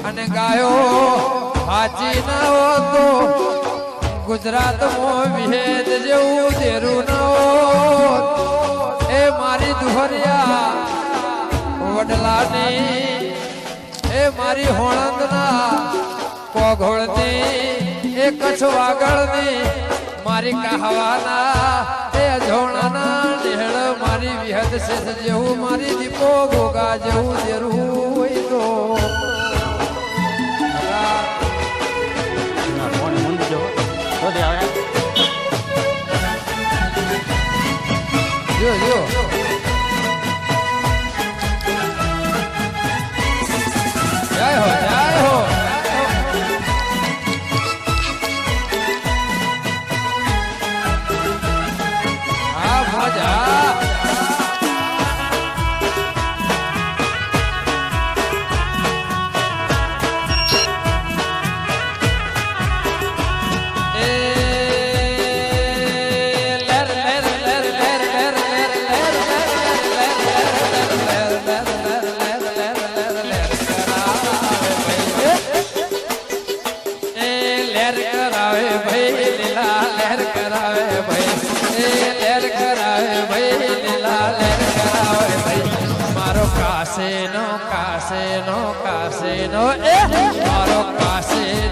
અને ગાયો હાચી ના હો તો ગુજરાતમાં વિહેદ જેવું દેરું ન હોત. એ મારી દુહરિયા વડલાની, એ મારી હોળંદના કોઘોળની, એ કચ્છ વાગળની, મારી કહવાના, એ અજોણાના નેહળ મારી વિહદ શેષ જેવું, મારી દીપો ગોગા જેવું દેરું હોય તો જો જો જય હો જય હો. હા મજા કાસે નો કાસે નો કાસે નો એ મારો કાસે